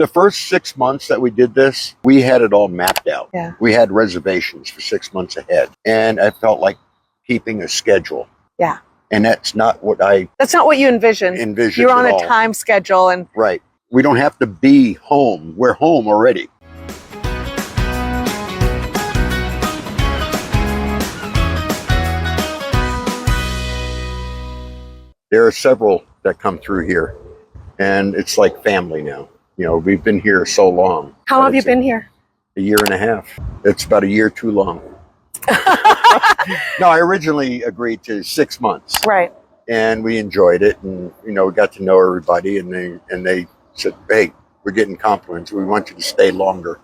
The first 6 months that we did this, we had it all mapped out. Yeah. We had reservations for 6 months ahead. And I felt like keeping a schedule. Yeah. And that's not what That's not what you envisioned. You're on a time schedule. And right. We don't have to be home. We're home already. There are several that come through here, and it's like family now. You know, we've been here so long. How long have you been here? A year and a half. It's about a year too long. No, I originally agreed to 6 months. Right. And we enjoyed it, and we got to know everybody, and they said, "Hey, we're getting compliments. We want you to stay longer."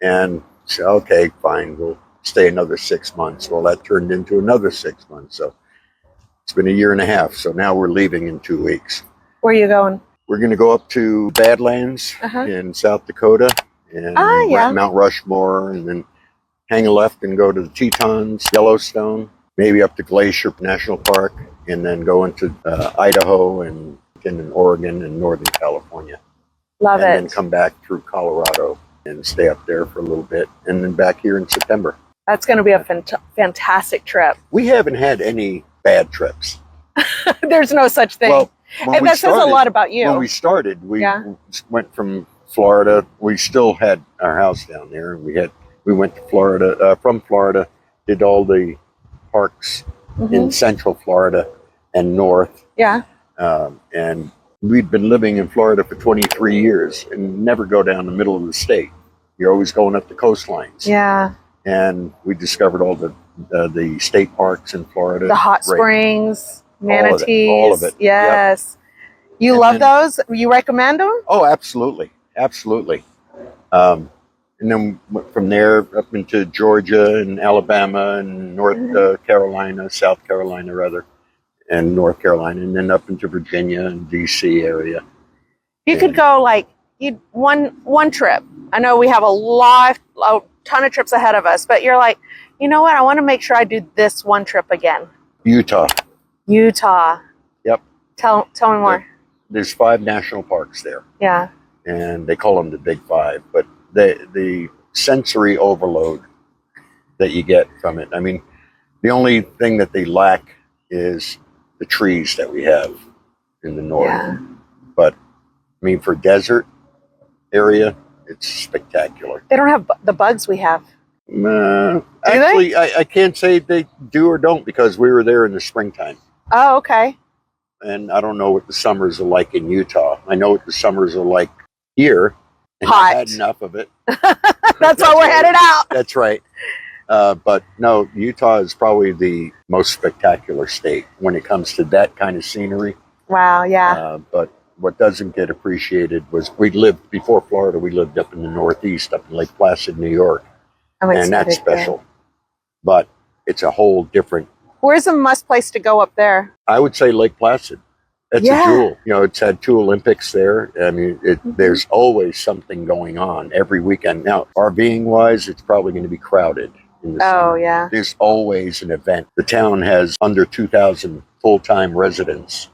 And said, "Okay, fine, we'll stay another 6 months." Well, that turned into another 6 months, so it's been a year and a half. So now we're leaving in 2 weeks. Where are you going? We're going to go up to Badlands in South Dakota, and Mount Rushmore, and then hang a left and go to the Tetons, Yellowstone, maybe up to Glacier National Park, and then go into Idaho and in Oregon and Northern California. Love it. And then come back through Colorado and stay up there for a little bit, and then back here in September. That's going to be a fantastic trip. We haven't had any bad trips. There's no such thing. Well, and that says a lot about you. When we started, we went from Florida. We still had our house down there, and we went to Florida, from Florida, did all the parks in Central Florida and North. Yeah. And we'd been living in Florida for 23 years and never go down the middle of the state. You're always going up the coastlines. Yeah. And we discovered all the state parks in Florida. The hot springs, manatees. All of it. Yes. Yep. You love those? You recommend them? Oh, absolutely. Absolutely. And then from there up into Georgia and Alabama and North Carolina, South Carolina rather, and North Carolina, and then up into Virginia and DC area. You could go one trip. I know we have a ton of trips ahead of us, but you're like, you know what? I want to make sure I do this one trip again. Utah. Yep. Tell me more. There's 5 national parks there. Yeah. And they call them the Big Five, but the sensory overload that you get from it. I mean, the only thing that they lack is the trees that we have in the north. Yeah. But I mean, for desert area, it's spectacular. They don't have the bugs we have. Actually, I can't say they do or don't because we were there in the springtime. Oh, okay. And I don't know what the summers are like in Utah. I know what the summers are like here. And hot. I had enough of it. That's why we're headed out. That's right. But no, Utah is probably the most spectacular state when it comes to that kind of scenery. Wow, yeah. But what doesn't get appreciated was before Florida, we lived up in the Northeast, up in Lake Placid, New York. And that's special. But it's a whole different. Where's a must place to go up there? I would say Lake Placid. It's a jewel. It's had 2 Olympics there. I mean, there's always something going on every weekend. Now, RVing wise, it's probably going to be crowded in the summer. Yeah. There's always an event. The town has under 2,000 full-time residents,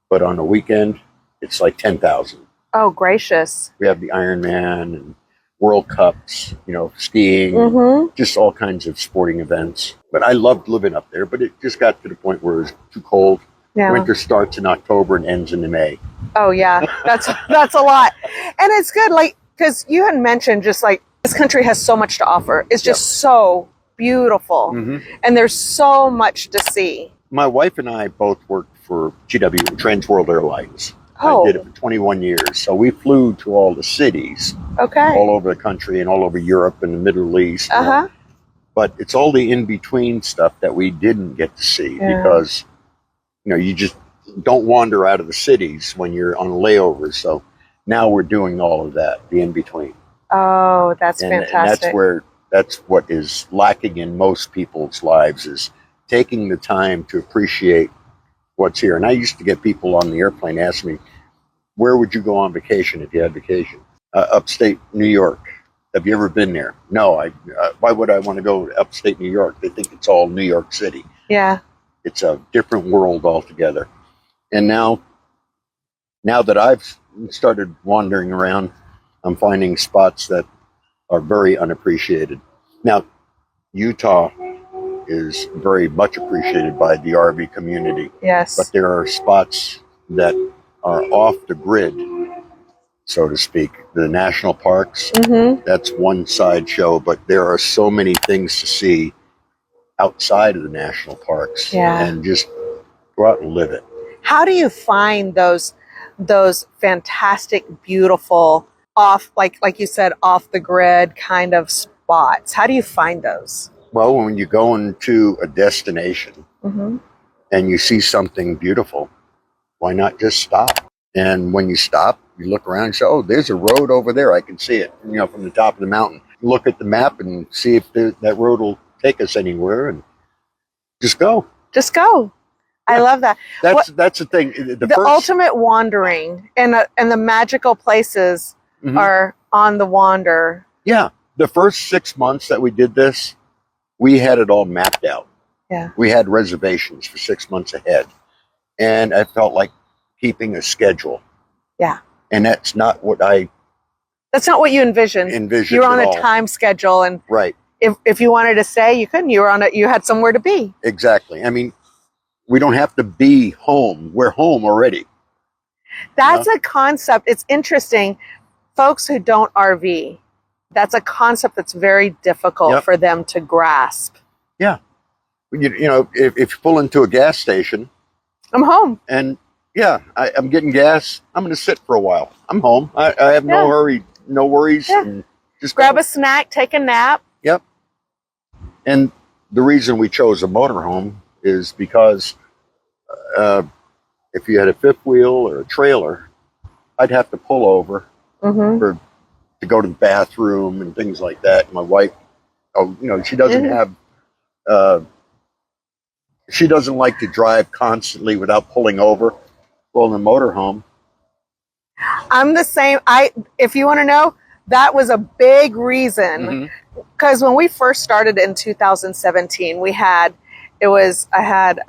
but on a weekend, it's like 10,000. Oh, gracious. We have the Ironman and World Cups, skiing, just all kinds of sporting events. But I loved living up there, but it just got to the point where it was too cold. Yeah. Winter starts in October and ends in May. Oh yeah, that's a lot, and it's good, because you had mentioned just this country has so much to offer. It's just so beautiful, and there's so much to see. My wife and I both worked for GW, Trans World Airlines. Oh. I did it for 21 years, so we flew to all the cities, all over the country and all over Europe and the Middle East. But it's all the in-between stuff that we didn't get to see because. You just don't wander out of the cities when you're on layovers. So now we're doing all of that, the in-between. Oh, that's fantastic. And that's what is lacking in most people's lives is taking the time to appreciate what's here. And I used to get people on the airplane ask me, where would you go on vacation if you had vacation? Upstate New York. Have you ever been there? No. Why would I want to go to upstate New York? They think it's all New York City. Yeah. It's a different world altogether. And now that I've started wandering around, I'm finding spots that are very unappreciated. Now, Utah is very much appreciated by the RV community. Yes. But there are spots that are off the grid, so to speak. The national parks, that's one sideshow, but there are so many things to see outside of the national parks. Yeah. And just go out and live it. How do you find those fantastic, beautiful, off, like you said, off the grid kind of spots? How do you find those? Well, when you go into a destination and you see something beautiful, why not just stop? And when you stop, you look around and say, oh, there's a road over there. I can see it, from the top of the mountain. Look at the map and see if that road will take us anywhere, and just go. Just go. Yeah. I love that. That's the thing. The ultimate wandering and the magical places are on the wander. Yeah. The first 6 months that we did this, we had it all mapped out. Yeah. We had reservations for 6 months ahead. And I felt like keeping a schedule. Yeah. And that's not what you envisioned. You were on a time schedule, and right. If you wanted to stay, you couldn't. You had somewhere to be. Exactly. I mean, we don't have to be home. We're home already. That's a concept. It's interesting. Folks who don't RV, that's a concept that's very difficult for them to grasp. Yeah. If you pull into a gas station, I'm home. And I'm getting gas. I'm going to sit for a while. I'm home. I have no hurry, no worries. Yeah. And just grab a snack, take a nap. Yep. And the reason we chose a motorhome is because if you had a fifth wheel or a trailer, I'd have to pull over to go to the bathroom and things like that. My wife, she doesn't have, she doesn't like to drive constantly without pulling over. Well, in a motorhome, I'm the same. If you want to know, that was a big reason, because when we first started in 2017, I had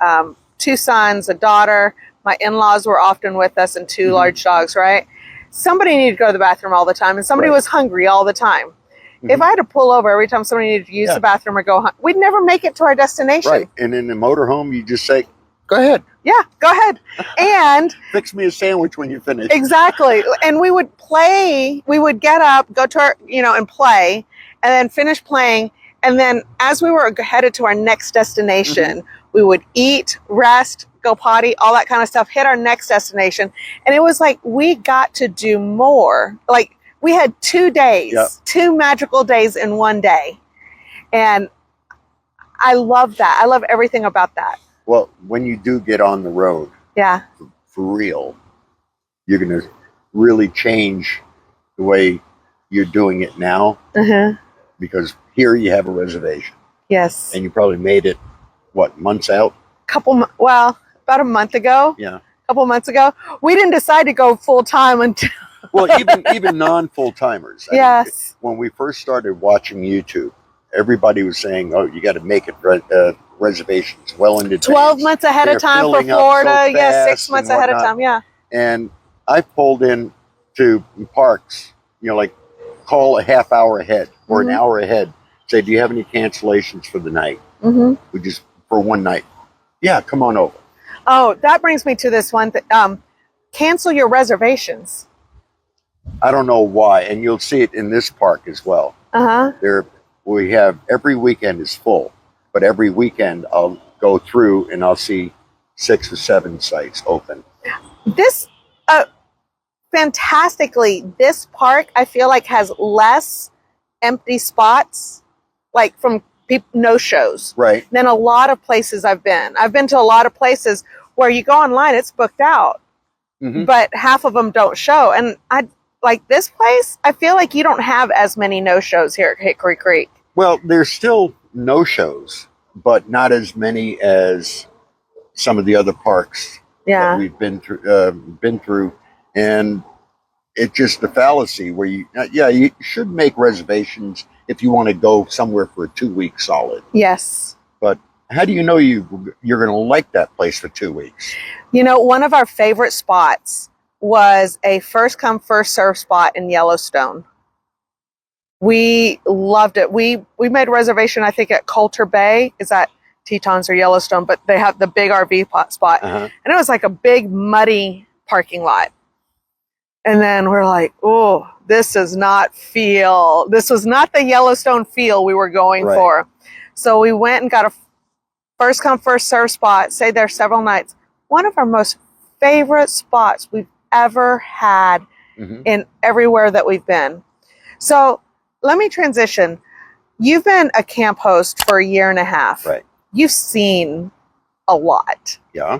2 sons, a daughter. My in-laws were often with us, and 2 large dogs, right? Somebody needed to go to the bathroom all the time, and somebody was hungry all the time. If I had to pull over every time somebody needed to use the bathroom or go, we'd never make it to our destination. Right. And in the motorhome, you just say, go ahead. Yeah, go ahead. And fix me a sandwich when you finish. Exactly. And we would play, we would get up, go to our, and play, and then finish playing. And then as we were headed to our next destination, we would eat, rest, go potty, all that kind of stuff, hit our next destination. And it was like we got to do more. Like we had 2 days, 2 magical days in one day. And I love that. I love everything about that. Well, when you do get on the road, for real, you're going to really change the way you're doing it now. Because here you have a reservation. Yes. And you probably made it, months out? About a month ago. Yeah. A couple months ago. We didn't decide to go full time until. Well, even non-full timers. I mean, when we first started watching YouTube, everybody was saying, "Oh, you got to make it reservations well in advance." 12 months ahead of time for Florida. So 6 months ahead of time. Yeah. And I pulled in to parks, like call a half hour ahead or an hour ahead. Say, do you have any cancellations for the night? We just for one night. Yeah, come on over. Oh, that brings me to this one. Cancel your reservations. I don't know why, and you'll see it in this park as well. We have every weekend is full, but every weekend I'll go through and I'll see 6 or 7 sites open. This, fantastically, this park I feel like has less empty spots, like from no shows, right? Than a lot of places I've been. I've been to a lot of places where you go online, it's booked out, but half of them don't show. And like this place, I feel like you don't have as many no-shows here at Hickory Creek. Well, there's still no-shows, but not as many as some of the other parks that we've been through. And it's just a fallacy where you should make reservations if you want to go somewhere for a 2 week solid. Yes. But how do you know you're going to like that place for 2 weeks? One of our favorite spots was a first come, first serve spot in Yellowstone. We loved it. We made a reservation, I think, at Coulter Bay. Is that Tetons or Yellowstone? But they have the big RV spot. And it was like a big, muddy parking lot. And then we're like, oh, this was not the Yellowstone feel we were going for. So we went and got a first come, first serve spot, stayed there several nights. One of our most favorite spots we've ever had in everywhere that we've been. So let me transition. You've been a camp host for a year and a half. Right. You've seen a lot. Yeah.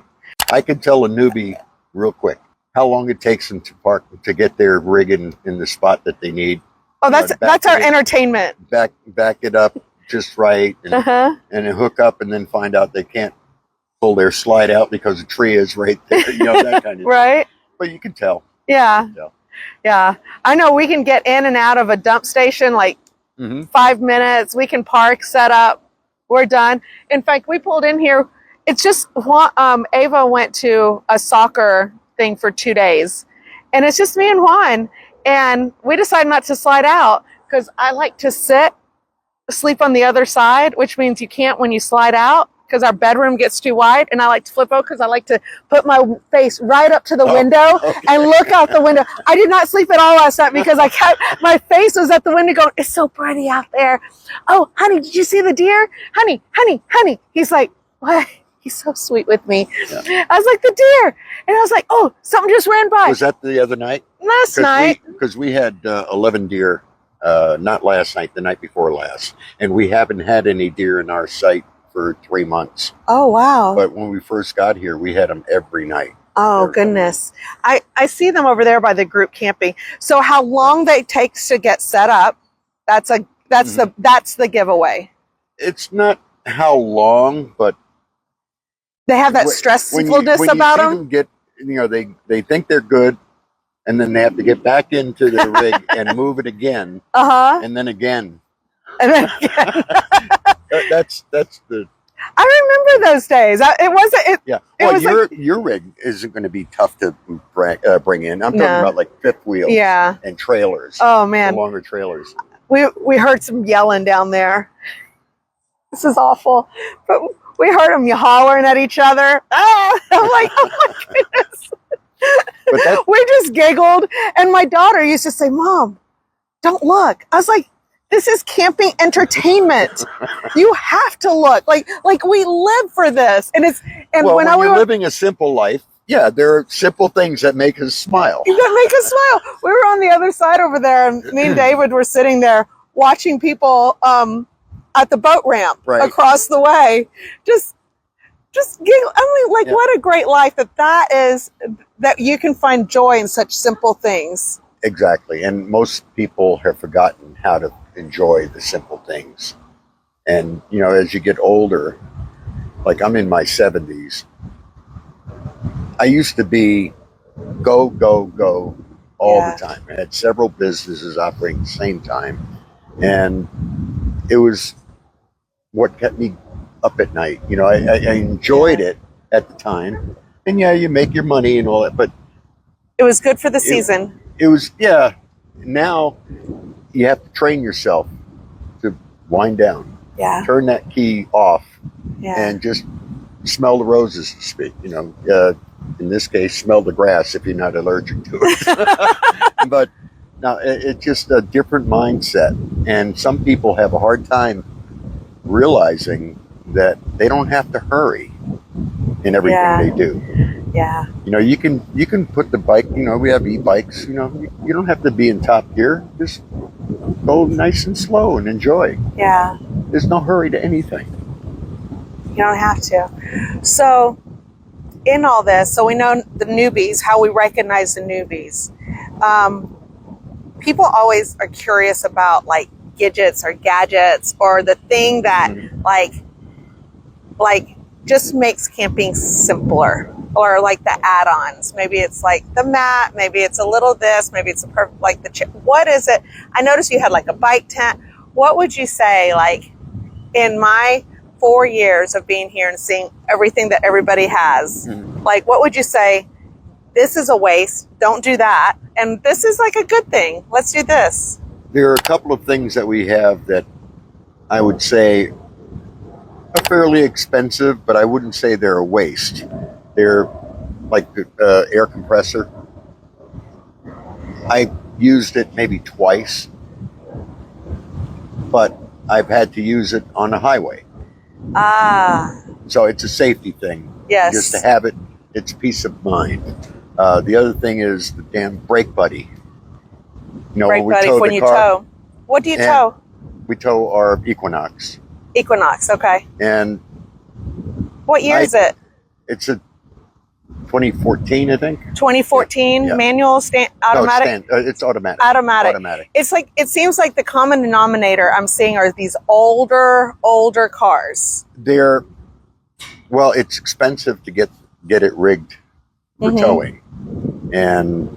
I could tell a newbie real quick how long it takes them to park to get their rig in the spot that they need. Oh, that's our entertainment. Back it up just right and then hook up and then find out they can't pull their slide out because the tree is right there. That kind of right. thing. But you can tell. Yeah. Yeah. I know we can get in and out of a dump station like 5 minutes. We can park, set up. We're done. In fact, we pulled in here. It's just Ava went to a soccer thing for 2 days, and it's just me and Juan. And we decided not to slide out because I like to sleep on the other side, which means you can't when you slide out because our bedroom gets too wide. And I like to flip over because I like to put my face right up to the window and look out the window. I did not sleep at all last night because my face was at the window going, it's so pretty out there. Oh, honey, did you see the deer? Honey. He's like, what? He's so sweet with me. Yeah. I was like, the deer. And I was like, oh, something just ran by. Was that the other night? Last night. Because we had 11 deer, not last night, the night before last. And we haven't had any deer in our site for 3 months. Oh, wow. But when we first got here, we had them every night. Oh, goodness. I see them over there by the group camping. So how long they takes to get set up, that's the giveaway. It's not how long, but they have that stressfulness about them. They think they're good, and then they have to get back into their rig and move it again, and then again. That's the. I remember those days. It wasn't. Yeah. Well, your rig isn't going to be tough to bring in. I'm talking about like fifth wheels. And trailers. Oh man, the longer trailers. We heard some yelling down there. This is awful, but we heard them hollering at each other. Ah! I'm like, oh my goodness. We just giggled, and my daughter used to say, "Mom, don't look." I was like, this is camping entertainment. You have to look. Like we live for this. And when you're living a simple life, there are simple things that make us smile. That make us smile. We were on the other side over there, and me and David were sitting there watching people at the boat ramp across the way. Just giggle. I mean, what a great life that is, that you can find joy in such simple things. Exactly. And most people have forgotten how to enjoy the simple things. And, as you get older, like I'm in my 70s, I used to be go, go, go all the time. I had several businesses operating at the same time. And it was what kept me up at night. I enjoyed it at the time. And you make your money and all that, but it was good for the season. It was, now you have to train yourself to wind down. Yeah. Turn that key off and just smell the roses, to speak. In this case, smell the grass if you're not allergic to it. But now it's just a different mindset. And some people have a hard time realizing that they don't have to hurry in everything they do. Yeah. You can put the bike, we have e-bikes, you don't have to be in top gear. Just go nice and slow and enjoy. Yeah. There's no hurry to anything. You don't have to. So in all this, so we know the newbies, how we recognize the newbies. People always are curious about like gadgets or the thing that like just makes camping simpler, or like the add-ons. Maybe it's like the mat, maybe it's a little this, maybe it's what is it? I noticed you had like a bike tent. What would you say, like, in my 4 years of being here and seeing everything that everybody has, like, what would you say this is a waste. Don't do that. And this is like a good thing. Let's do this. There are a couple of things that we have that I would say are fairly expensive, but I wouldn't say they're a waste. They're like the air compressor. I used it maybe twice, but I've had to use it on the highway. Ah. So it's a safety thing. Yes. Just to have it, it's peace of mind. The other thing is the damn brake buddy. You know, Brake when we buddy tow when the you car, tow. What do you tow? we tow our Equinox. Equinox, okay. And What year is it? it's a 2014, I think. 2014 Yeah. manual automatic. No, it's automatic. Automatic. It's like, it seems like the common denominator I'm seeing are these older cars. Well, it's expensive to get it rigged for towing, and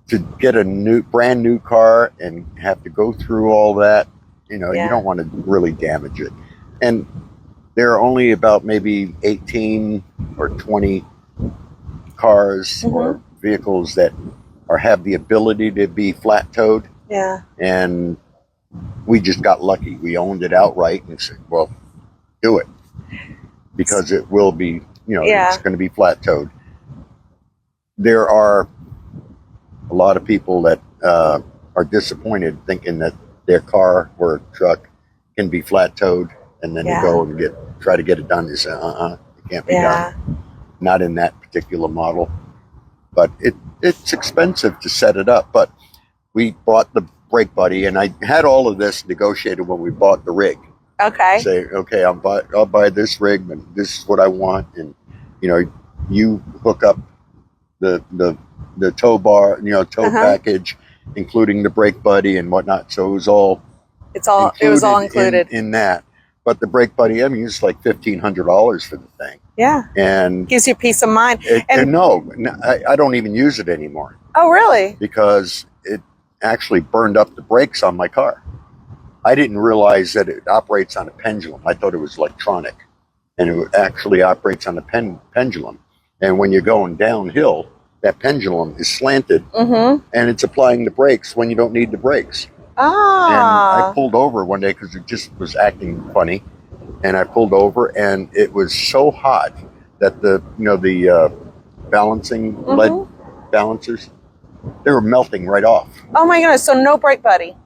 to get a brand new car and have to go through all that, you know, you don't want to really damage it. And there are only about maybe 18 or 20 cars or vehicles that have the ability to be flat towed. Yeah. And we just got lucky. We owned it outright and said, well, do it. Because it will be, you know, it's going to be flat towed. There are a lot of people that are disappointed thinking that their car or truck can be flat towed, and then they go and try to get it done. They say, it can't be done. Not in that particular model. But it's expensive to set it up. But we bought the brake buddy, and I had all of this negotiated when we bought the rig. Okay. Say, okay, I'll buy this rig, and this is what I want, and you know, you hook up the tow bar, you know, tow package, including the brake buddy and whatnot. So it was all included in that. But the brake buddy, I mean, it's like $1,500 for the thing. Yeah. And gives you peace of mind. And no, I don't even use it anymore. Oh, really? Because it actually burned up the brakes on my car. I didn't realize that it operates on a pendulum. I thought it was electronic, and it actually operates on a pendulum. And when you're going downhill, that pendulum is slanted, and it's applying the brakes when you don't need the brakes. Ah. And I pulled over one day because it just was acting funny, and I pulled over, and it was so hot that the balancing lead balancers, they were melting right off. Oh my goodness! So no brake buddy.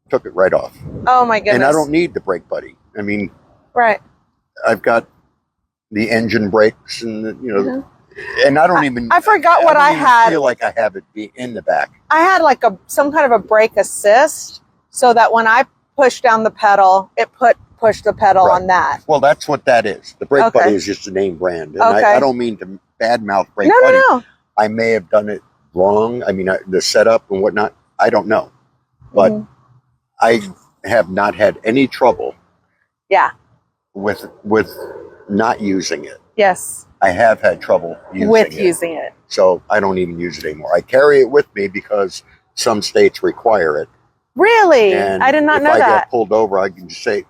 Took it right off. Oh my goodness! And I don't need the brake buddy. I mean, right. I've got the engine brakes, and and I don't even. I forgot what I had. Feel like I have it be in the back. I had like some kind of a brake assist, so that when I push down the pedal, it push the pedal on that. Well, that's what that is. The brake buddy is just a name brand, and I don't mean to badmouth brake buddy. No. I may have done it wrong. I mean, the setup and whatnot. I don't know, but I have not had any trouble. Yeah. With not using it. Yes. I have had trouble using it. So I don't even use it anymore. I carry it with me because some states require it. Really? And I did not know if I that. get pulled over, I can just say,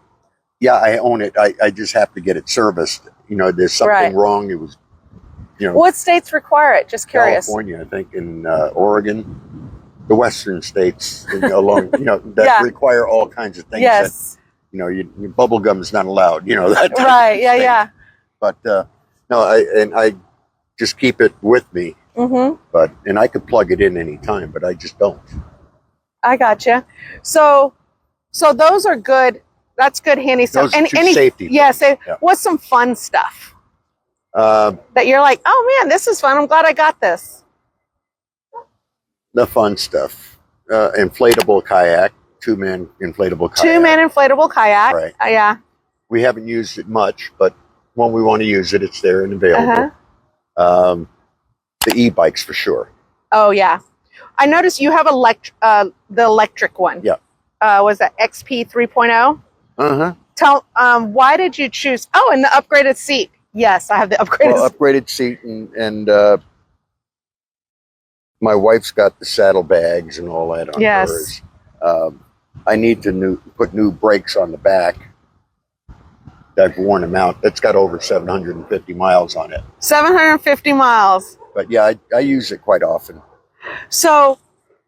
yeah, I own it. I just have to get it serviced. You know, there's something wrong. It was, What states require it? Just curious. California, I think, in Oregon, the western states along, that require all kinds of things. Yes. That, your bubble gum is not allowed. That type right. of Yeah. thing. Yeah. But no, I just keep it with me. And I could plug it in any time, but I just don't. I gotcha. So those are good. That's good, handy stuff. Those are two safety things. Yeah. What's some fun stuff that you're like, oh man, this is fun. I'm glad I got this. The fun stuff, inflatable kayak, 2-man inflatable kayak. 2-man inflatable kayak. Right. Yeah. We haven't used it much, but when we want to use it, it's there and available. The e-bikes for sure. Oh yeah, I noticed you have the electric one. Yeah. Was that XP 3.0? Tell why did you choose? Oh, and the upgraded seat. Yes, I have the upgraded. Upgraded seat and my wife's got the saddlebags and all that on hers. I need to put new brakes on the back. I've worn them out. It's got over 750 miles on it. 750 miles. But yeah, I use it quite often. So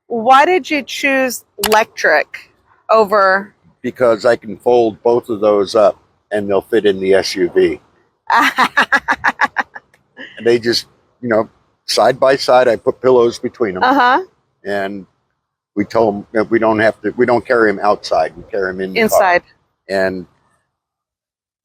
why did you choose electric over? Because I can fold both of those up and they'll fit in the SUV. And they just, you know, side by side, I put pillows between them. And we told them that we don't carry them outside. We carry them inside. And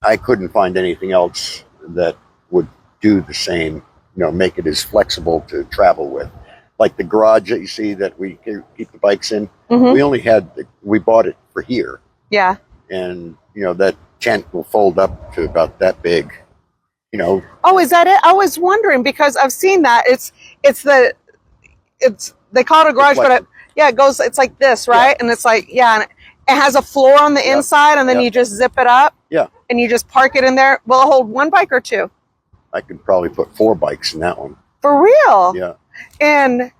I couldn't find anything else that would do the same, you know, make it as flexible to travel with. Like the garage that you see that we keep the bikes in, we bought it for here. Yeah. And, you know, that tent will fold up to about that big, you know. Oh, is that it? I was wondering because I've seen that. They call it a garage, but it goes, it's like this, right? Yeah. And it's like, and it has a floor on the inside and then you just zip it up. Yeah. And you just park it in there. Will it hold one bike or two? I could probably put 4 bikes in that one. For real? Yeah. And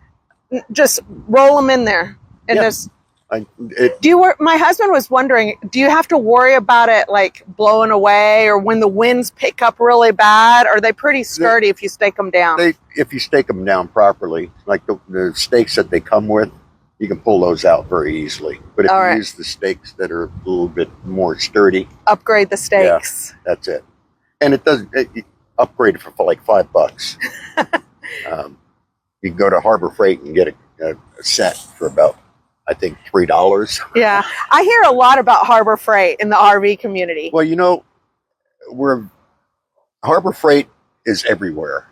just roll them in there. And just... my husband was wondering, do you have to worry about it like blowing away or when the winds pick up really bad? Or are they pretty sturdy if you stake them down? If you stake them down properly, like the stakes that they come with, you can pull those out very easily. But if you use the stakes that are a little bit more sturdy, upgrade the stakes. Yeah, that's it. And you upgrade it for like $5. You can go to Harbor Freight and get a set for about, I think, $3. Yeah, I hear a lot about Harbor Freight in the RV community. Well, you know, Harbor Freight is everywhere.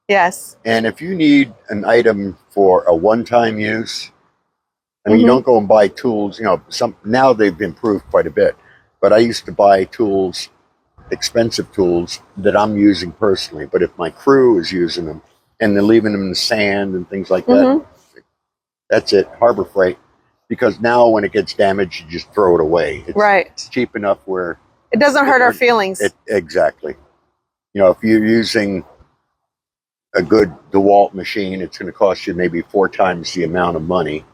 Yes. And if you need an item for a one-time use, I mean, you don't go and buy tools. You know, now they've improved quite a bit. But I used to buy tools, expensive tools that I'm using personally. But if my crew is using them and they're leaving them in the sand and things like that, that's it. Harbor Freight. Because now when it gets damaged, you just throw it away. It's cheap enough where it doesn't hurt our feelings. Exactly. You know, if you're using a good DeWalt machine, it's going to cost you maybe 4 times the amount of money.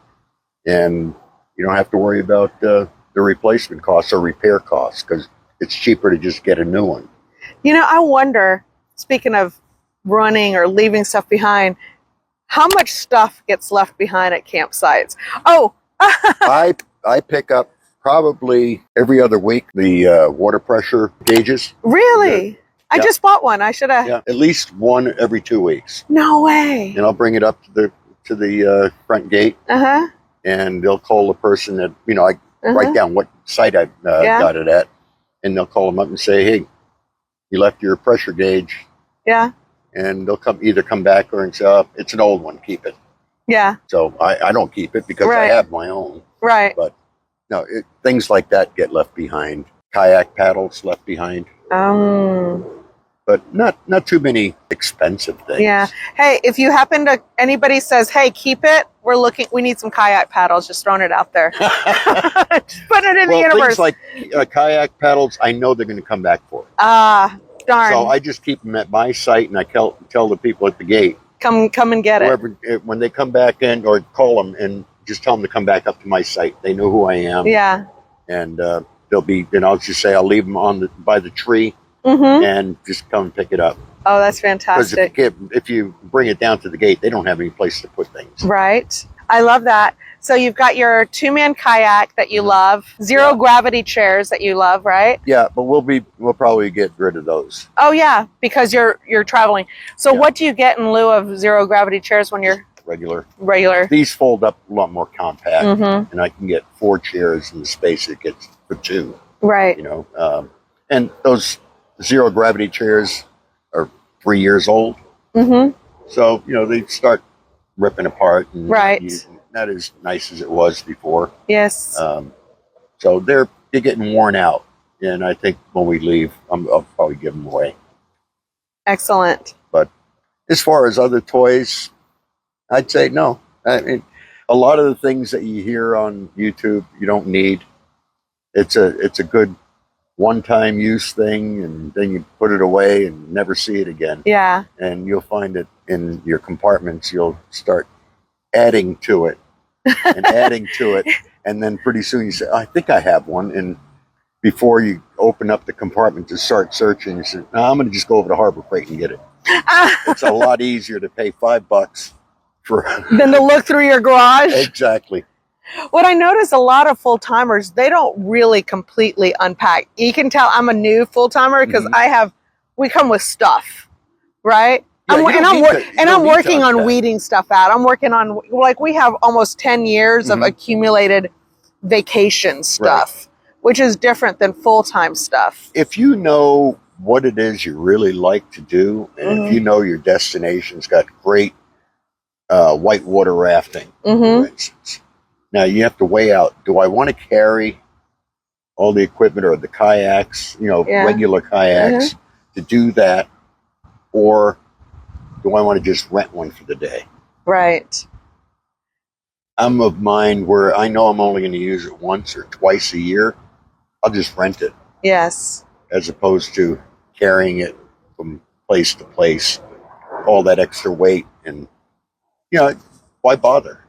And you don't have to worry about the replacement costs or repair costs because it's cheaper to just get a new one. You know, I wonder, speaking of running or leaving stuff behind, how much stuff gets left behind at campsites? Oh, I pick up probably every other week the water pressure gauges. Really? I just bought one. I should have. Yeah, at least one every 2 weeks. No way. And I'll bring it up to the front gate. And they'll call the person that, you know, I write down what site I got it at, and they'll call them up and say, "Hey, you left your pressure gauge." Yeah. And they'll either come back or say, "Oh, it's an old one, keep it." Yeah. So I don't keep it because I have my own. Right. But no, things like that get left behind. Kayak paddles left behind. But not too many expensive things. Yeah. Hey, if you happen to, anybody says, "Hey, keep it," we need some kayak paddles. Just throwing it out there. Just putting it in the universe. Things like kayak paddles, I know they're going to come back for. Darn. So I just keep them at my site, and I tell the people at the gate, come and get it. When they come back in, or call them and just tell them to come back up to my site. They know who I am. Yeah. And they'll be, and I'll just say I'll leave them by the tree, and just come and pick it up. Oh, that's fantastic. Because if you bring it down to the gate, they don't have any place to put things. Right. I love that. So you've got your 2-man kayak that you love, zero gravity chairs that you love, right? Yeah, but we'll probably get rid of those. Oh yeah, because you're traveling. So what do you get in lieu of zero gravity chairs when you're regular? These fold up a lot more compact, and I can get 4 chairs in the space it gets for 2. Right. You know, and those zero gravity chairs are 3 years old. So you know they start ripping apart, and not as nice as it was before. Yes. So they're getting worn out, and I think when we leave, I'll probably give them away. Excellent. But as far as other toys, I'd say no. I mean, a lot of the things that you hear on YouTube, you don't need. It's a good one-time use thing, and then you put it away and never see it again. Yeah. And you'll find it in your compartments. You'll start adding to it and adding to it, and then pretty soon you say, "I think I have one," and before you open up the compartment to start searching, you say, no, I'm going to just go over to Harbor Freight and get it. It's a lot easier to pay $5 for than to look through your garage. Exactly. What I notice, a lot of full timers, they don't really completely unpack. You can tell I'm a new full timer because we come with stuff, right? Yeah, I'm working on weeding stuff out. I'm working on, like, we have almost 10 years of accumulated vacation stuff, which is different than full-time stuff. If you know what it is you really like to do, and if you know your destination's got great whitewater rafting, for instance, now you have to weigh out, do I want to carry all the equipment or the kayaks, regular kayaks to do that, or do I want to just rent one for the day? Right. I'm of mind where I know I'm only going to use it once or twice a year. I'll just rent it. Yes. As opposed to carrying it from place to place, all that extra weight, and why bother?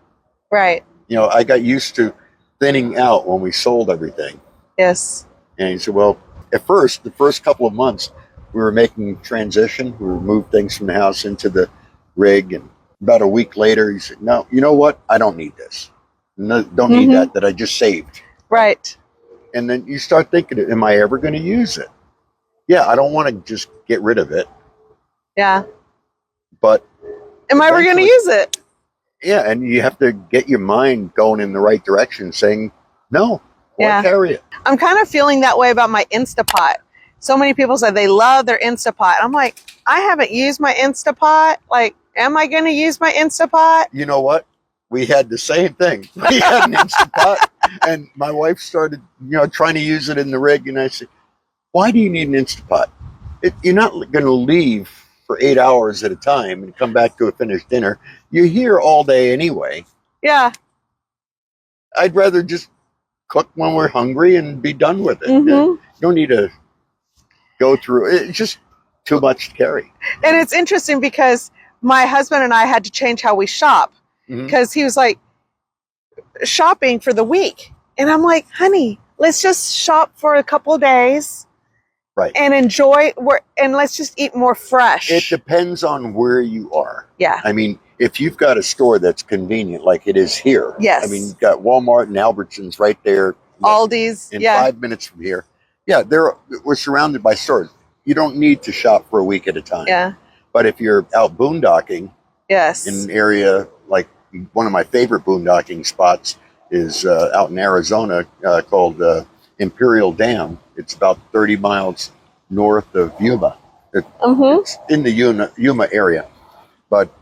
Right. I got used to thinning out when we sold everything. Yes. And he said, well, at first, the first couple of months, we were making transition. We moved things from the house into the rig, and about a week later, he said, no, you know what? I don't need this. No, don't need that I just saved. Right. And then you start thinking, am I ever going to use it? Yeah, I don't want to just get rid of it. Yeah. But am I ever going to use it? Yeah, and you have to get your mind going in the right direction, saying, no, why carry it? I'm kind of feeling that way about my Instapot. So many people say they love their Instapot. I'm like, I haven't used my Instapot. Like, am I going to use my Instapot? You know what? We had the same thing. We had an Instapot, and my wife started, trying to use it in the rig, and I said, why do you need an Instapot? You're not going to leave for 8 hours at a time and come back to a finished dinner. You're here all day anyway. Yeah. I'd rather just cook when we're hungry and be done with it. You don't need to go through it. It's just too much to carry. And it's interesting because my husband and I had to change how we shop, because he was like, shopping for the week. And I'm like, honey, let's just shop for a couple of days. Right. And enjoy, and let's just eat more fresh. It depends on where you are. Yeah. I mean, if you've got a store that's convenient, like it is here. Yes. I mean, you've got Walmart and Albertsons right there. Aldi's. In 5 minutes from here. Yeah, we're surrounded by stores. You don't need to shop for a week at a time. Yeah. But if you're out boondocking. Yes. In an area, like one of my favorite boondocking spots is out in Arizona called Imperial Dam. It's about 30 miles north of Yuma. It's in the Yuma area. But,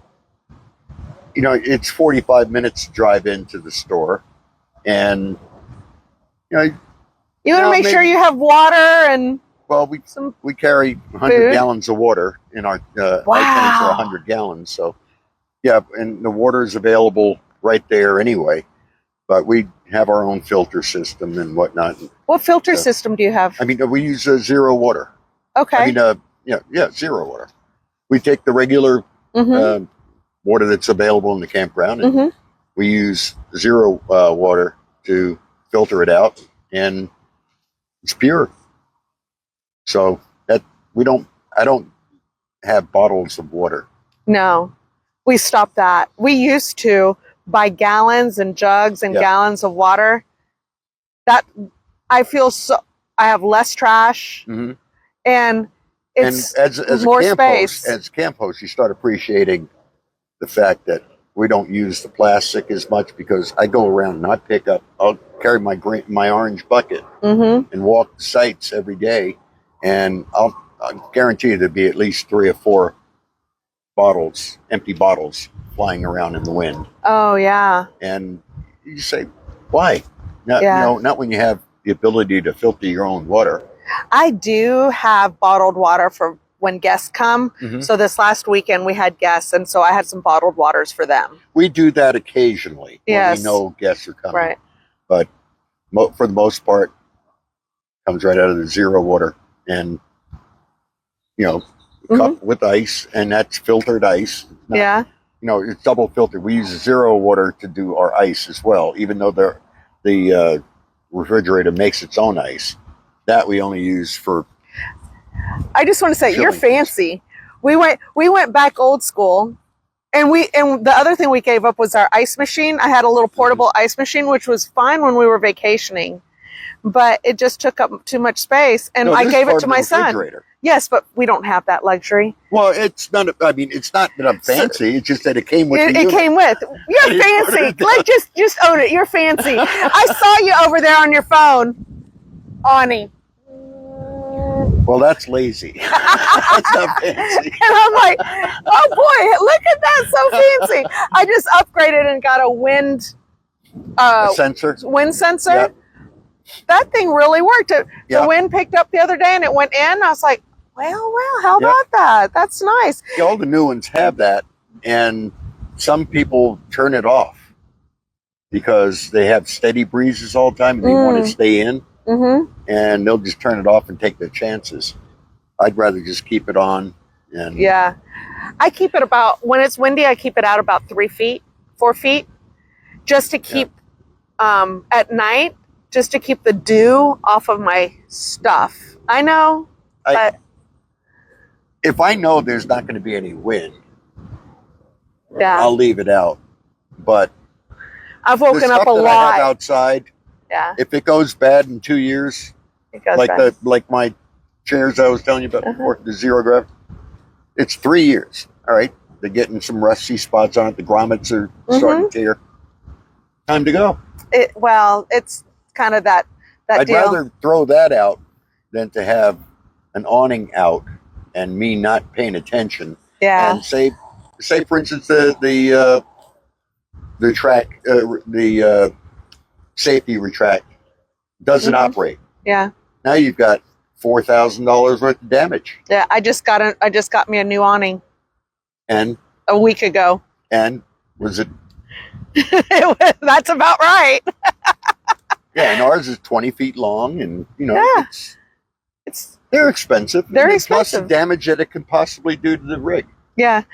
it's 45 minutes to drive into the store. And, you want to make sure you have water and... Well, we carry 100 gallons of water in our tanks are 100 gallons. So, yeah, and the water is available right there anyway. But we have our own filter system and whatnot. What filter system do you have? I mean, we use zero water. Okay. I mean, zero water. We take the regular water that's available in the campground, and we use zero water to filter it out, and it's pure. So I don't have bottles of water. No, we stopped that. We used to buy gallons and jugs and gallons of water. That I feel I have less trash, and it's as more a camp space. Host, as a camp host, you start appreciating the fact that we don't use the plastic as much, because I go around and I'll carry my orange bucket and walk the sites every day. And I'll guarantee you there'll be at least 3 or 4 empty bottles flying around in the wind. Oh, yeah. And you say, why? Not when you have the ability to filter your own water. I do have bottled water for when guests come. So this last weekend we had guests, and so I had some bottled waters for them. We do that occasionally when we know guests are coming. Right. But for the most part, it comes right out of the zero water. And, cup with ice, and that's filtered ice. It's double filtered. We use zero water to do our ice as well, even though the refrigerator makes its own ice. That we only use for. I just want to say, you're Chilling. fancy. We went back old school, and the other thing we gave up was our ice machine. I had a little portable ice machine, which was fine when we were vacationing, but it just took up too much space, and No, I this gave is it to my son. refrigerator. Yes, but we don't have that luxury. Well, it's not. I mean, it's not that I'm fancy. It's just that it came with. It came with. You're fancy. Like just own it. You're fancy. I saw you over there on your phone, Ani. Well, that's lazy. That's not fancy. And I'm like, oh boy, look at that, so fancy. I just upgraded and got a wind Sensor. wind sensor. Yep. That thing really worked. The Yep. wind picked up the other day and it went in. I was like, well, how Yep. about that? That's nice. Yeah, all the new ones have that, and some people turn it off because they have steady breezes all the time and they want to stay in, and they'll just turn it off and take their chances. I'd rather just keep it on. And Yeah. I keep it about, when it's windy, I keep it out about 3 feet, 4 feet, just to keep, at night, just to keep the dew off of my stuff. I know, but if I know there's not going to be any wind, yeah, I'll leave it out. But I've the woken stuff up a that I have lot. outside, Yeah, if it goes bad in 2 years, it goes like back. like my chairs I was telling you about before, the zero grav, it's 3 years. All right, they're getting some rusty spots on it. The grommets are starting to tear. Time to go. Well, it's kind of that I'd deal. rather throw that out than to have an awning out and me not paying attention. Yeah. And say for instance the safety retract doesn't operate. Yeah. Now you've got $4,000 worth of damage. Yeah. I just got me a new awning And a week ago. was it? That's about right. Yeah, and ours is 20 feet long, and Yeah. it's they're expensive. They're And plus expensive. the damage that it could possibly do to the rig. Yeah.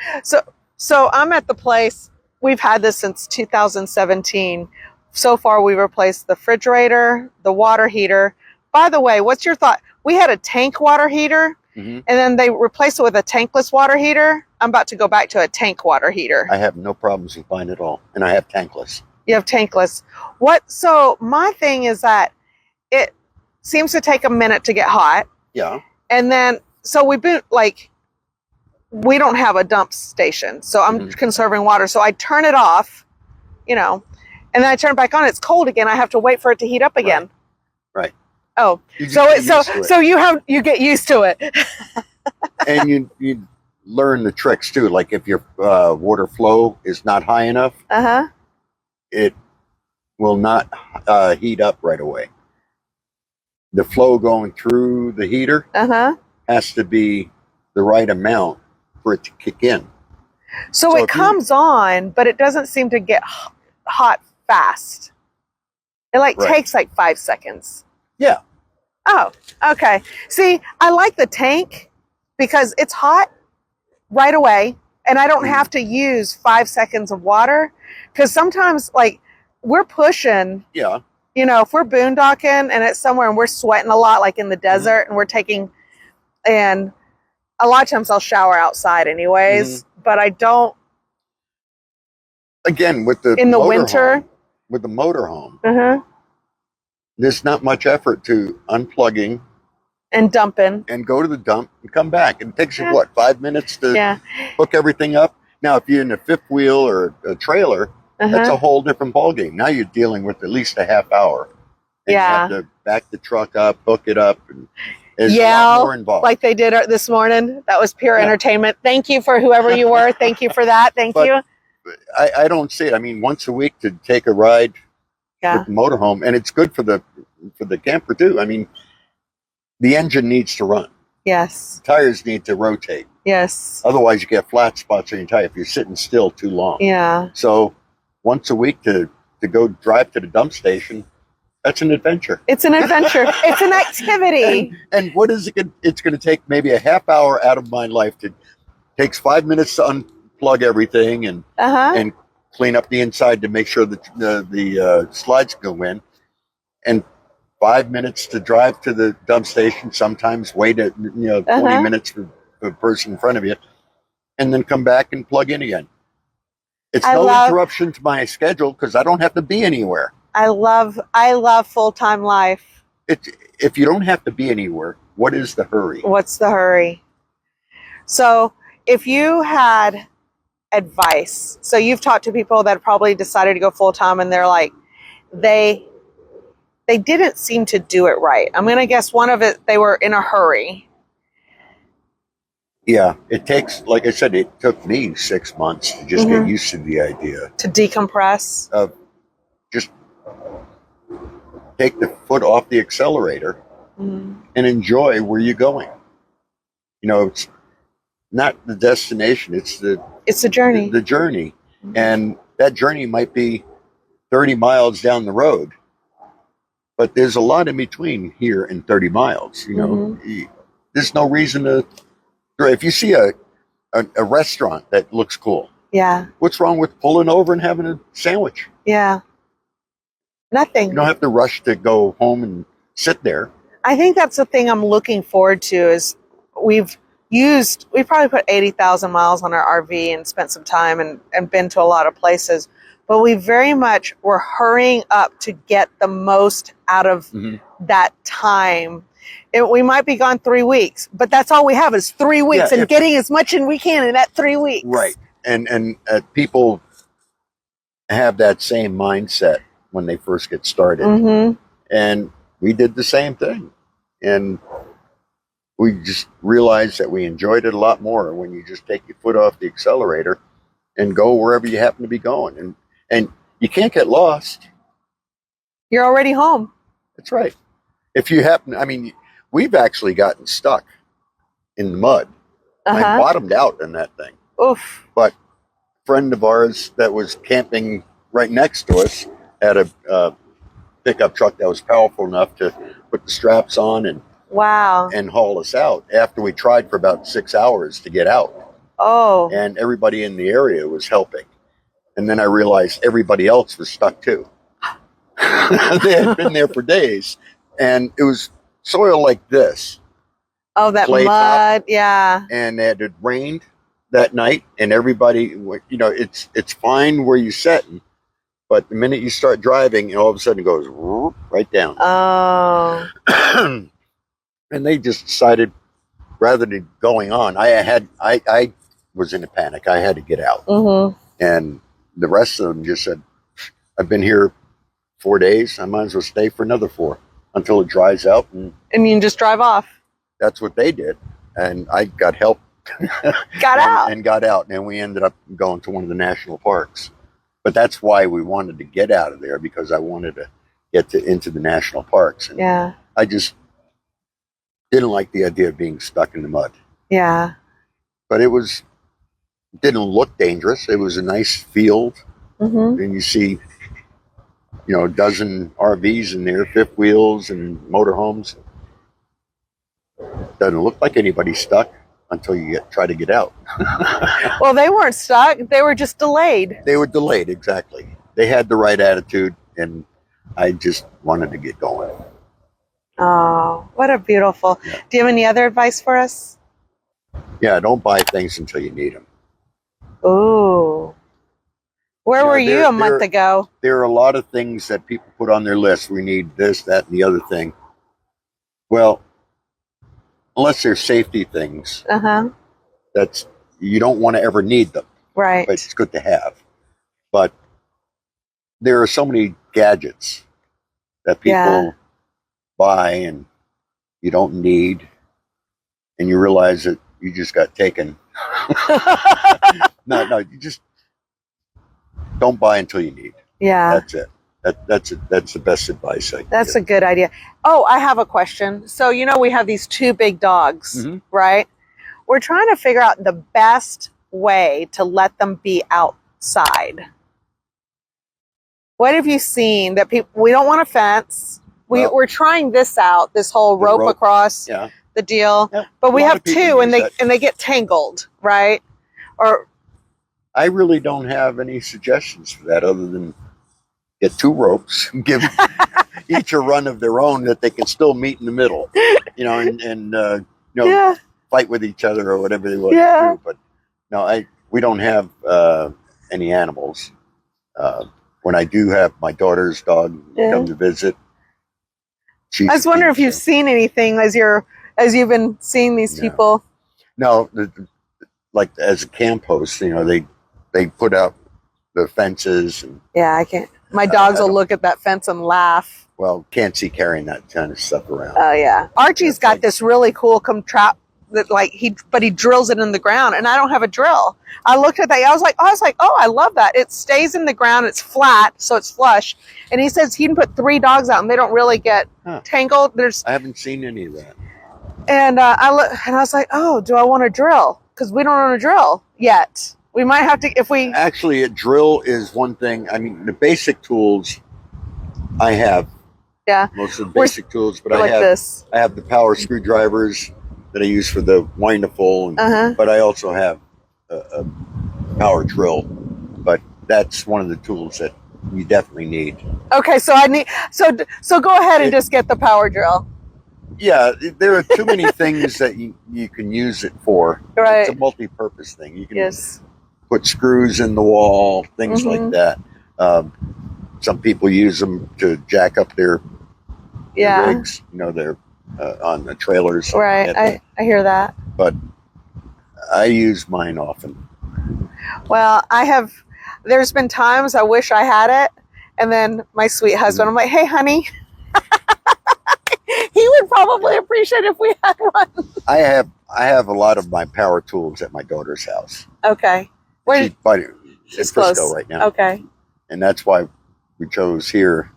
So I'm at the place, we've had this since 2017. So far, we replaced the refrigerator, the water heater. By the way, what's your thought? We had a tank water heater, and then they replaced it with a tankless water heater. I'm about to go back to a tank water heater. I have no problems with mine at all, and I have tankless. You have tankless. So my thing is that it seems to take a minute to get hot. Yeah. And then, so we don't have a dump station. So I'm conserving water. So I turn it off, and then I turn it back on. It's cold again. I have to wait for it to heat up again. Right. Oh, You just get used to it. so you get used to it. And you learn the tricks too. Like if your water flow is not high enough, it will not heat up right away. The flow going through the heater has to be the right amount for it to kick in. So it comes on, but it doesn't seem to get hot fast. It takes 5 seconds. Yeah. Oh, okay. See, I like the tank because it's hot right away, and I don't have to use 5 seconds of water. Because sometimes, we're pushing. Yeah. If we're boondocking and it's somewhere and we're sweating a lot, like in the desert, and we're and a lot of times I'll shower outside anyways, but I don't. Again, with the In the winter. with the motorhome, there's not much effort to unplugging And dumping. and go to the dump and come back. It takes you 5 minutes to hook everything up. Now, if you're in a fifth wheel or a trailer, that's a whole different ballgame. Now you're dealing with at least a half hour. And you have to back the truck up, hook it up, and there's a lot more involved. Like they did this morning. That was pure entertainment. Thank you for whoever you were. Thank you for that. Thank you. I don't see it. I mean, once a week to take a ride with the motorhome, and it's good for the camper too. I mean, the engine needs to run. Yes. Tires need to rotate. Yes. Otherwise, you get flat spots on your tire if you're sitting still too long. Yeah. So once a week to go drive to the dump station, that's an adventure. It's an adventure. It's an activity. And what is it? It's going to take maybe a half hour out of my life. Takes 5 minutes to unplug everything and clean up the inside to make sure that the slides go in. And 5 minutes to drive to the dump station, sometimes wait 20 minutes for the person in front of you, and then come back and plug in again. It's no interruption to my schedule because I don't have to be anywhere. I love full-time life. If you don't have to be anywhere, what is the hurry? What's the hurry? So if you had advice, so you've talked to people that probably decided to go full-time and they're like, they didn't seem to do it right. I'm going to guess one of it, they were in a hurry. Yeah, it takes, like I said, it took me 6 months to just get used to the idea. To decompress? Just take the foot off the accelerator and enjoy where you're going. You know, it's not the destination, it's the journey. The journey. And that journey might be 30 miles down the road, but there's a lot in between here and 30 miles. You know, there's no reason to. If you see a restaurant that looks cool, what's wrong with pulling over and having a sandwich? Yeah, nothing. You don't have to rush to go home and sit there. I think that's the thing I'm looking forward to. Is we've probably put 80,000 miles on our RV and spent some time and been to a lot of places, but we very much were hurrying up to get the most out of that time. We might be gone 3 weeks, but that's all we have is 3 weeks and getting as much as we can in that 3 weeks. Right. And people have that same mindset when they first get started. And we did the same thing. And we just realized that we enjoyed it a lot more when you just take your foot off the accelerator and go wherever you happen to be going. And you can't get lost. You're already home. That's right. If you happen, I mean, we've actually gotten stuck in the mud. I bottomed out in that thing. Oof. But a friend of ours that was camping right next to us had a pickup truck that was powerful enough to put the straps on and haul us out after we tried for about 6 hours to get out. Oh. And everybody in the area was helping. And then I realized everybody else was stuck too. They had been there for days. And it was soil like this. Oh, that mud, top, And it had rained that night, and everybody, you know, it's fine where you're sitting, but the minute you start driving, all of a sudden it goes right down. Oh. And they just decided, rather than going on, I was in a panic. I had to get out. And the rest of them just said, I've been here 4 days. I might as well stay for another 4. Until it dries out. And you can just drive off. That's what they did. And I got help. Got out. And got out. And we ended up going to one of the national parks. But that's why we wanted to get out of there, because I wanted to get into the national parks. And I just didn't like the idea of being stuck in the mud. Yeah. But it didn't look dangerous. It was a nice field. And you see, you know, a dozen RVs in there, fifth wheels and motorhomes. Doesn't look like anybody's stuck until you try to get out. Well, they weren't stuck. They were just delayed. They were delayed, exactly. They had the right attitude, and I just wanted to get going. Oh, what a beautiful. Yeah. Do you have any other advice for us? Yeah, don't buy things until you need them. Ooh. Where were you a month ago? There are a lot of things that people put on their list. We need this, that, and the other thing. Well, unless they're safety things, you don't want to ever need them. Right. But it's good to have. But there are so many gadgets that people buy and you don't need, and you realize that you just got taken. No, you just don't buy until you need. Yeah. That's it. That's the best advice I can That's give. a good idea. Oh, I have a question. So, you know, we have these 2 big dogs, right? We're trying to figure out the best way to let them be outside. What have you seen that we don't want a fence. We're trying this out, this whole rope across the deal. Yeah. But we have 2 and they get tangled, right? Or I really don't have any suggestions for that other than get 2 ropes, give each a run of their own that they can still meet in the middle, and Yeah. fight with each other or whatever they want Yeah. to do. But no, we don't have any animals. When I do have my daughter's dog come to visit, I was wondering if you've seen anything as you've been seeing these people. No, like as a camp host, they put out the fences and Yeah, I can't. My dogs will look at that fence and laugh. well, can't see carrying that kind of stuff around. Oh yeah, Archie's got this really cool trap that he drills it in the ground, and I don't have a drill. I looked at that. I was like, oh, I love that. It stays in the ground. It's flat, so it's flush. And he says he can put 3 dogs out, and they don't really get tangled. I haven't seen any of that. And I was like, oh, do I want a drill? Because we don't own a drill yet. We might have to if we. Actually, a drill is one thing. I mean, the basic tools I have. Yeah. Most of the basic tools, but I have the power screwdrivers that I use for the Wanderful, but I also have a power drill. But that's one of the tools that you definitely need. Okay, so so go ahead and just get the power drill. Yeah, there are too many things that you can use it for. Right. It's a multi-purpose thing. You can put screws in the wall, things like that. Some people use them to jack up their rigs. They're on the trailers. Right, I hear that. But I use mine often. Well, there's been times I wish I had it, and then my sweet husband, I'm like, hey, honey. He would probably appreciate if we had one. I have a lot of my power tools at my daughter's house. Okay. She's close right now. Okay. And that's why we chose here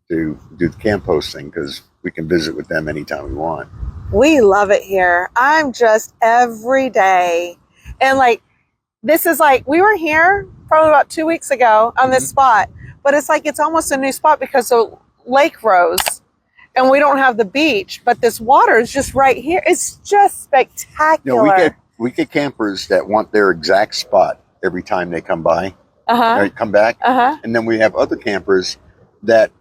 to do the camp hosting, because we can visit with them anytime we want. We love it here. I'm just every day. And this is we were here probably about 2 weeks ago on this spot, but it's almost a new spot because the lake rose and we don't have the beach, but this water is just right here. It's just spectacular. We get campers that want their exact spot every time they come by, come back. And then we have other campers that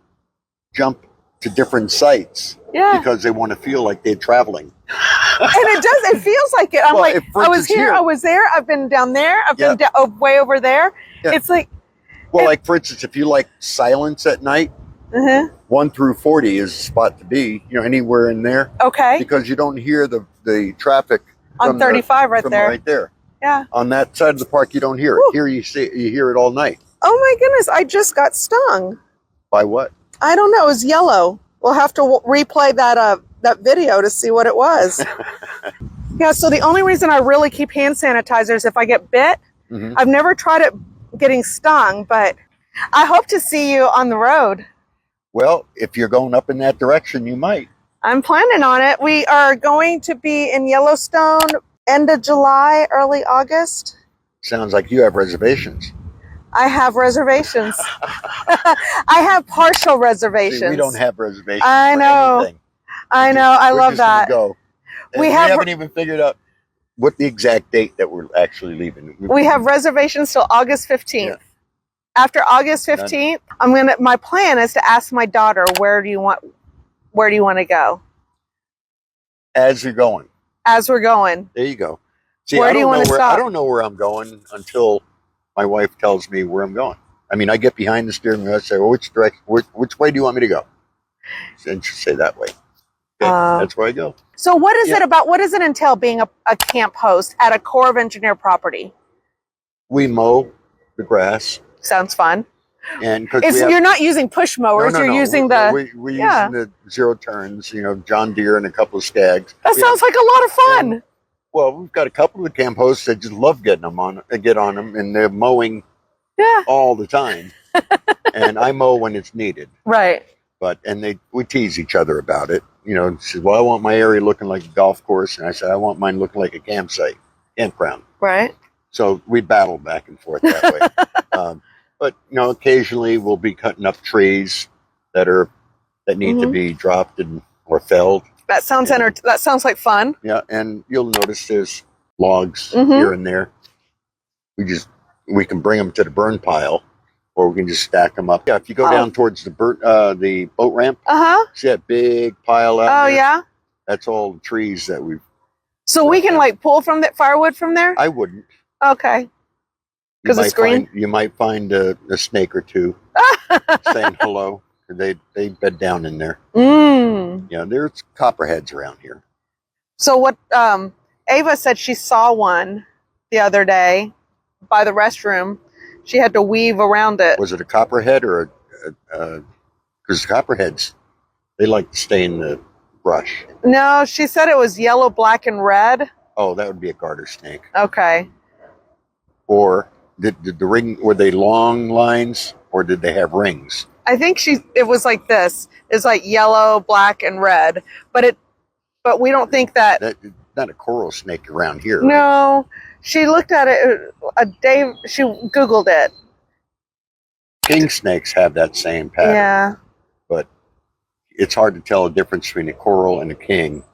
jump to different sites because they want to feel like they're traveling. And it feels like it. I'm I was here, I was there, I've been down there, I've been way over there. Yeah. It's for instance, if you like silence at night, 1 through 40 is a spot to be, anywhere in there. Okay. Because you don't hear the traffic on 35 right there. Yeah. On that side of the park, you don't hear it. Here you hear it all night. Oh my goodness, I just got stung. By what? I don't know. It was yellow. We'll have to replay that video to see what it was. Yeah, so the only reason I really keep hand sanitizer is if I get bit. I've never tried it getting stung, but I hope to see you on the road. Well, if you're going up in that direction, you might. I'm planning on it. We are going to be in Yellowstone end of July, early August. Sounds like you have reservations. I have reservations. I have partial reservations. See, we don't have reservations. I know. Anything. I know. I love that. Go. We haven't even figured out what the exact date that we're actually leaving. We have reservations till August 15th. Yeah. After August 15th, my plan is to ask my daughter, where do you want to go? As you're going. As we're going. There you go. See, where do you want to stop? I don't know where I'm going until my wife tells me where I'm going. I mean, I get behind the steering wheel. I say, well, which way do you want me to go? And she'll say that way. Okay, that's where I go. So what is it about? What does it entail being a camp host at a Corps of Engineer property? We mow the grass. Sounds fun. And you're not using push mowers. You're using we're using the 0 turns. John Deere and a couple of Skags. That sounds like a lot of fun. Well, we've got a couple of camp hosts that just love get on them, and they're mowing all the time. And I mow when it's needed. Right. We tease each other about it. She says, well, I want my area looking like a golf course. And I said, I want mine looking like a campground. Right. So we battle back and forth that way. But occasionally we'll be cutting up trees that need to be dropped or felled. That sounds that sounds like fun. Yeah, and you'll notice there's logs here and there. We can bring them to the burn pile, or we can just stack them up. Yeah, if you go down towards the boat ramp, see that big pile out there? Yeah. That's all the trees that we've. So we can like pull from the firewood from there? I wouldn't. Okay. Because it's green? You might find a snake or two saying hello. They bed down in there. Yeah, there's copperheads around here. So what Ava said she saw one the other day by the restroom. She had to weave around it. Was it a copperhead or because copperheads, they like to stay in the brush. No, she said it was yellow, black, and red. Oh, that would be a garter snake. Okay. Or did the ring, were they long lines or did they have rings? I think it was like this. It's like yellow, black, and red. But we don't think that not a coral snake around here. No. Right? She looked at it a day, she Googled it. King snakes have that same pattern. Yeah. But it's hard to tell the difference between a coral and a king.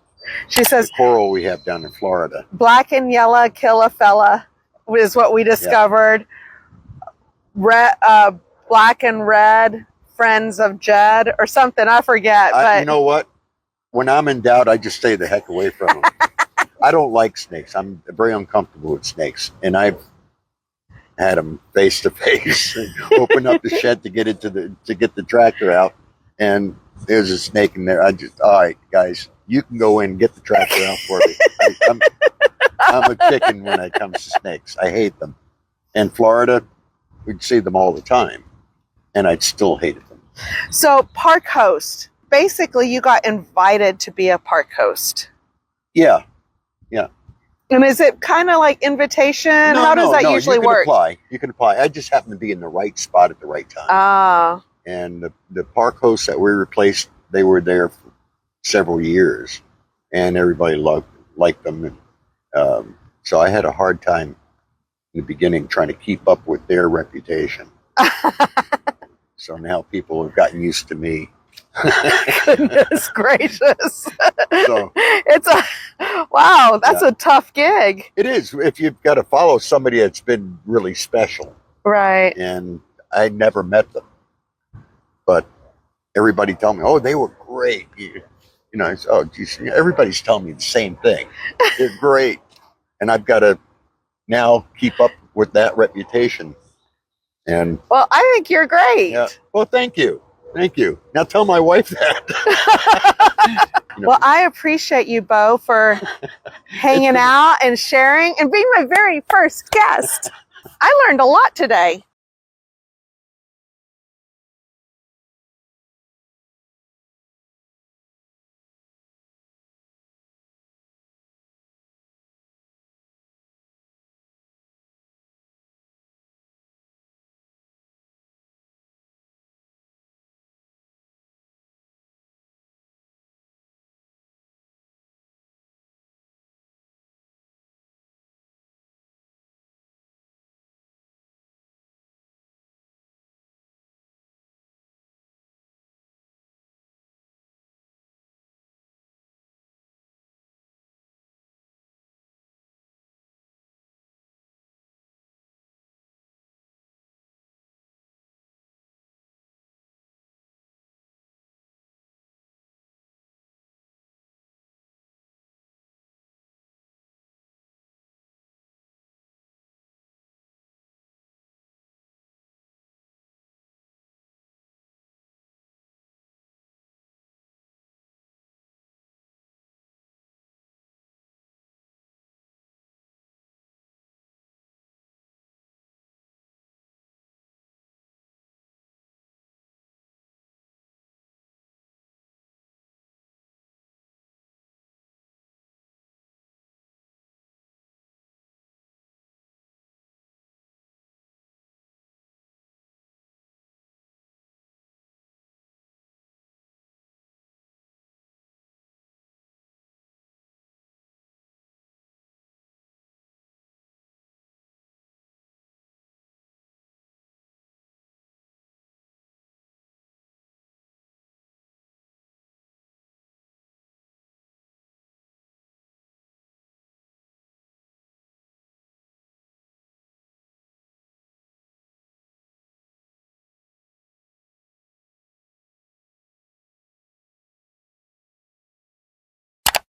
She says the coral we have down in Florida. Black and yellow kill a fella is what we discovered. Yeah. Black and red, friends of Jed or something. I forget. But you know what? When I'm in doubt, I just stay the heck away from them. I don't like snakes. I'm very uncomfortable with snakes, and I've had them face to face. Open up the shed to get the tractor out, and there's a snake in there. All right, guys, you can go in and get the tractor out for me. I'm a chicken when it comes to snakes. I hate them. In Florida, we'd see them all the time, and I'd still hated them. So, park host. Basically, you got invited to be a park host. Yeah. Yeah. And is it kind of like invitation? How does that usually work? You can apply. I just happened to be in the right spot at the right time. Ah. And the park hosts that we replaced, they were there for several years, and everybody liked them. And, so I had a hard time in the beginning trying to keep up with their reputation. So now people have gotten used to me. Goodness gracious. So, that's a tough gig. It is if you've got to follow somebody that's been really special. Right. And I never met them. But everybody told me, oh, they were great. You know, oh, geez, everybody's telling me the same thing. They're great. And I've got to now keep up with that reputation. And well, I think you're great. Yeah. Well, thank you. Thank you. Now tell my wife that. Well, I appreciate you, Bo, for hanging out and sharing and being my very first guest. I learned a lot today.